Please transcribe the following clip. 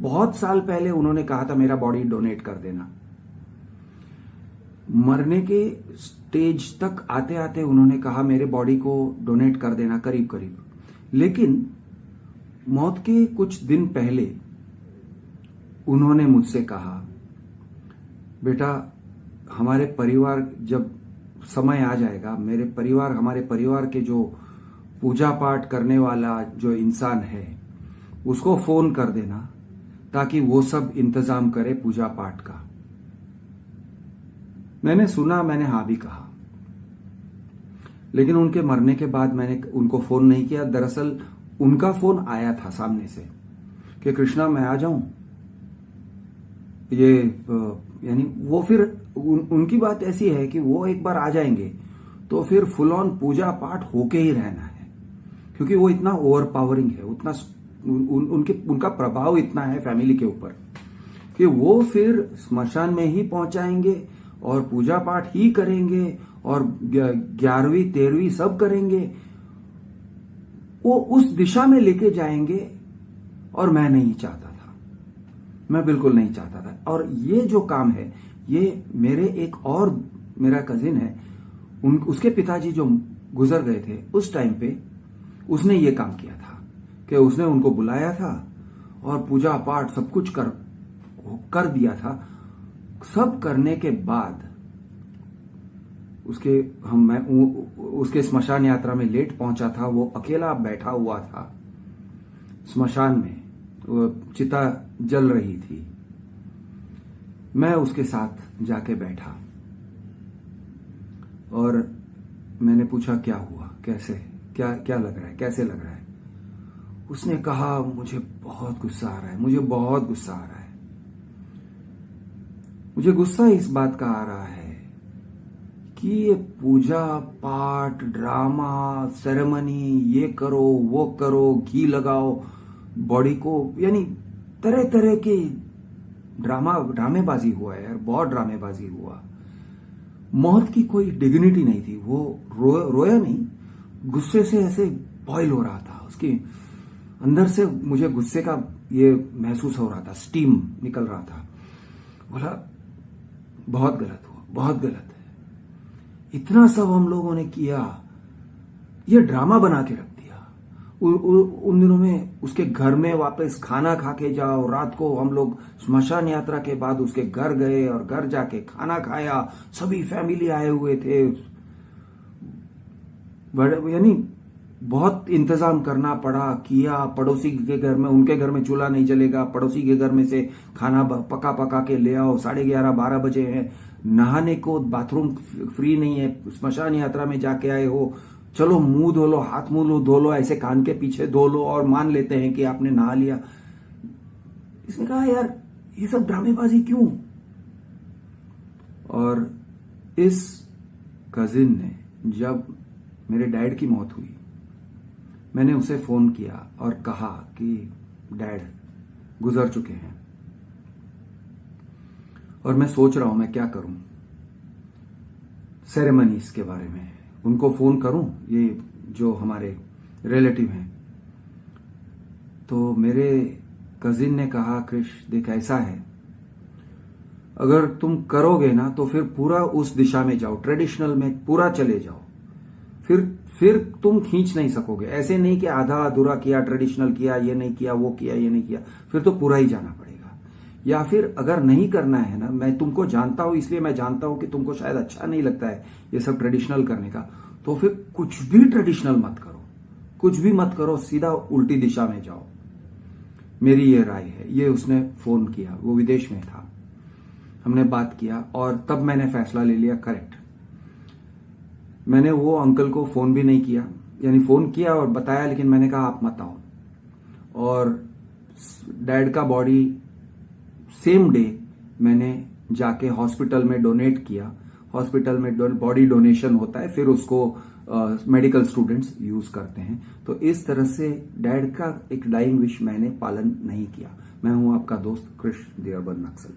बहुत साल पहले उन्होंने कहा था मेरा बॉडी डोनेट कर देना। मरने के स्टेज तक आते आते उन्होंने कहा मेरे बॉडी को डोनेट कर देना करीब करीब। लेकिन मौत के कुछ दिन पहले उन्होंने मुझसे कहा, बेटा हमारे परिवार जब समय आ जाएगा, हमारे परिवार के जो पूजा पाठ करने वाला जो इंसान है उसको फोन कर देना ताकि वो सब इंतजाम करे पूजा पाठ का। मैंने सुना, मैंने हाँ भी कहा, लेकिन उनके मरने के बाद मैंने उनको फोन नहीं किया। दरअसल उनका फोन आया था सामने से कि कृष्णा मैं आ जाऊं, ये यानी वो फिर उनकी बात ऐसी है कि वो एक बार आ जाएंगे तो फिर फुल ऑन पूजा पाठ होके ही रहना है, क्योंकि वो इतना ओवर पावरिंग है, उतना उनका प्रभाव इतना है फैमिली के ऊपर कि वो फिर स्मशान में ही पहुंचाएंगे और पूजा पाठ ही करेंगे और 11वीं 13वीं सब करेंगे। वो उस दिशा में लेके जाएंगे और मैं नहीं चाहता था, मैं बिल्कुल नहीं चाहता था। और ये जो काम है ये मेरा कजिन है, उसके पिताजी जो गुजर गए थे उस टाइम पे उसने ये काम किया था कि उसने उनको बुलाया था और पूजा पाठ सब कुछ कर दिया था। सब करने के बाद उसके स्मशान यात्रा में लेट पहुंचा था। वो अकेला बैठा हुआ था स्मशान में, वो चिता जल रही थी। मैं उसके साथ जाके बैठा और मैंने पूछा क्या हुआ, कैसे, क्या लग रहा है, कैसे लग रहा है। उसने कहा मुझे बहुत गुस्सा आ रहा है, मुझे बहुत गुस्सा आ रहा है। मुझे गुस्सा इस बात का आ रहा है कि ये पूजा पाठ ड्रामा सेरेमनी, ये करो वो करो, घी लगाओ बॉडी को, यानी तरह तरह के ड्रामेबाजी हुआ है यार, बहुत ड्रामेबाजी हुआ। मौत की कोई डिग्निटी नहीं थी। वो रोया नहीं, गुस्से से ऐसे बॉयल हो रहा था, उसके अंदर से मुझे गुस्से का ये महसूस हो रहा था, स्टीम निकल रहा था। बोला बहुत गलत हुआ, बहुत गलत है, इतना सब हम लोगों ने किया, ये ड्रामा बना के रख दिया। उन दिनों में उसके घर में वापस खाना खा के जाओ। रात को हम लोग स्मशान यात्रा के बाद उसके घर गए और घर जाके खाना खाया, सभी फैमिली आए हुए थे। यानी बहुत इंतजाम करना पड़ा, किया। पड़ोसी के घर में, उनके घर में चूल्हा नहीं जलेगा, पड़ोसी के घर में से खाना पका के ले आओ। 11:30 12 बजे हैं, नहाने को बाथरूम फ्री नहीं है, स्मशान यात्रा में जाके आए हो, चलो मुंह धो लो, हाथ मुंह धो लो, ऐसे कान के पीछे धो लो और मान लेते हैं कि आपने नहा लिया। इसने कहा यार ये सब ड्रामेबाजी क्यों। और इस कजिन ने, जब मेरे डैड की मौत हुई, मैंने उसे फोन किया और कहा कि डैड गुजर चुके हैं और मैं सोच रहा हूं मैं क्या करूं सेरेमनीज के बारे में। उनको फोन करूं, ये जो हमारे रिलेटिव हैं। तो मेरे कजिन ने कहा कृष देख ऐसा है, अगर तुम करोगे ना तो फिर पूरा उस दिशा में जाओ, ट्रेडिशनल में पूरा चले जाओ, फिर तुम खींच नहीं सकोगे। ऐसे नहीं कि आधा अधूरा किया, ट्रेडिशनल किया, ये नहीं किया, वो किया, ये नहीं किया, फिर तो पूरा ही जाना पड़ेगा। या फिर अगर नहीं करना है ना, मैं तुमको जानता हूं, इसलिए मैं जानता हूं कि तुमको शायद अच्छा नहीं लगता है ये सब ट्रेडिशनल करने का, तो फिर कुछ भी ट्रेडिशनल मत करो, कुछ भी मत करो, सीधा उल्टी दिशा में जाओ। मेरी ये राय है। ये उसने फोन किया, वो विदेश में था, हमने बात किया और तब मैंने फैसला ले लिया करेक्ट। मैंने वो अंकल को फोन भी नहीं किया, यानी फोन किया और बताया, लेकिन मैंने कहा आप मत आओ। और डैड का बॉडी सेम डे मैंने जाके हॉस्पिटल में डोनेट किया। हॉस्पिटल में बॉडी डोनेशन होता है, फिर उसको मेडिकल स्टूडेंट्स यूज करते हैं। तो इस तरह से डैड का एक डाइंग विश मैंने पालन नहीं किया। मैं हूं आपका दोस्त कृष देवबंद नक्सल।